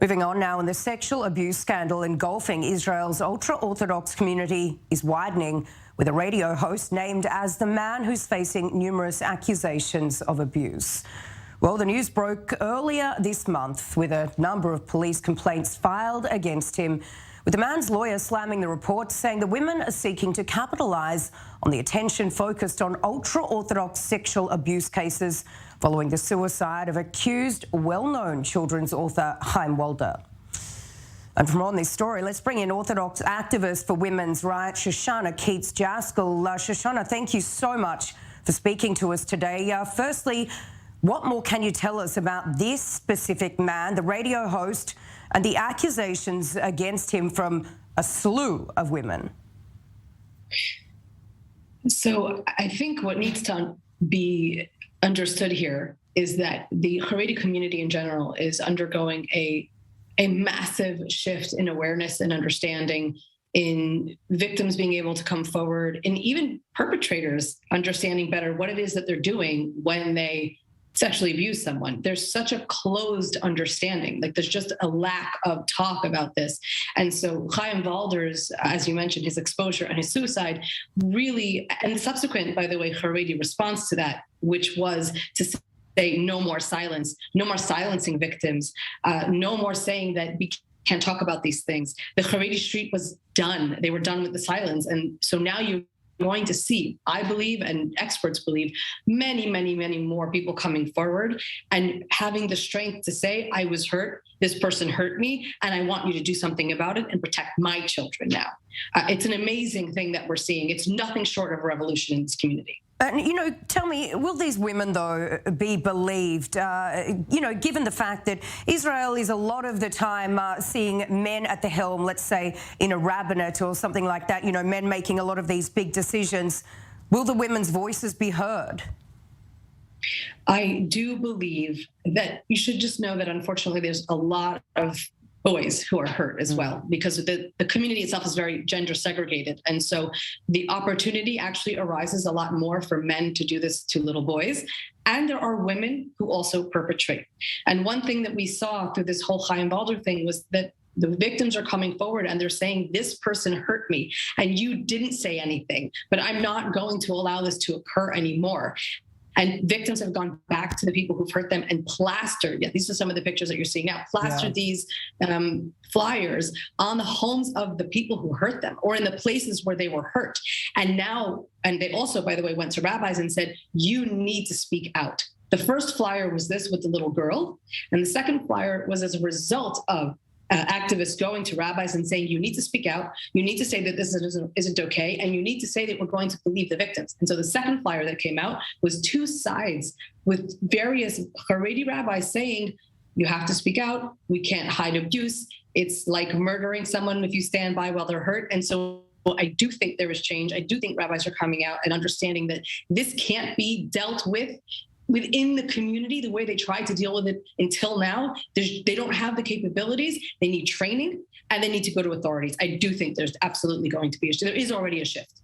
Moving on now, and the sexual abuse scandal engulfing Israel's ultra-Orthodox community is widening, with a radio host named as the man who's facing numerous accusations of abuse. Well, the news broke earlier this month with a number of police complaints filed against him, with the man's lawyer slamming the report, saying the women are seeking to capitalise on the attention focused on ultra-Orthodox sexual abuse cases following the suicide of accused well-known children's author Chaim Walder. And from on this story, let's bring in Orthodox activist for women's rights, Shoshana Keats Jaskoll. Shoshana, thank you so much for speaking to us today. Firstly, what more can you tell us about this specific man, the radio host, and the accusations against him from a slew of women? So I think what needs to be understood here is that the Haredi community in general is undergoing a massive shift in awareness and understanding, in victims being able to come forward, and even perpetrators understanding better what it is that they're doing when they sexually abuse someone. There's such a closed understanding. Like, there's just a lack of talk about this. And so Chaim Walder's, as you mentioned, his exposure and his suicide really, and the subsequent, by the way, Haredi response to that, which was to say no more silence, no more silencing victims, no more saying that we can't talk about these things. The Haredi street was done. They were done with the silence. And so now you're going to see, I believe, and experts believe, many, many, many more people coming forward and having the strength to say, I was hurt, this person hurt me, and I want you to do something about it and protect my children now. It's an amazing thing that we're seeing. It's nothing short of a revolution in this community. And, tell me, will these women, though, be believed, given the fact that Israel is a lot of the time seeing men at the helm, let's say, in a rabbinate or something like that, men making a lot of these big decisions? Will the women's voices be heard? I do believe that you should just know that, unfortunately, there's a lot of boys who are hurt as well, because the community itself is very gender segregated. And so the opportunity actually arises a lot more for men to do this to little boys. And there are women who also perpetrate. And one thing that we saw through this whole Chaim Walder thing was that the victims are coming forward and they're saying, this person hurt me and you didn't say anything, but I'm not going to allow this to occur anymore. And victims have gone back to the people who've hurt them and plastered, these are some of the pictures that you're seeing now, plastered these flyers on the homes of the people who hurt them or in the places where they were hurt. And they also, by the way, went to rabbis and said, you need to speak out. The first flyer was this with the little girl. And the second flyer was as a result of activists going to rabbis and saying, you need to speak out, you need to say that this isn't okay, and you need to say that we're going to believe the victims. And so the second flyer that came out was two sides with various Haredi rabbis saying, you have to speak out, we can't hide abuse, it's like murdering someone if you stand by while they're hurt. And so I do think there is change. I do think rabbis are coming out and understanding that this can't be dealt with within the community the way they tried to deal with it until now. They don't have the capabilities. They need training, and they need to go to authorities. I do think there's absolutely going to be there is already a shift.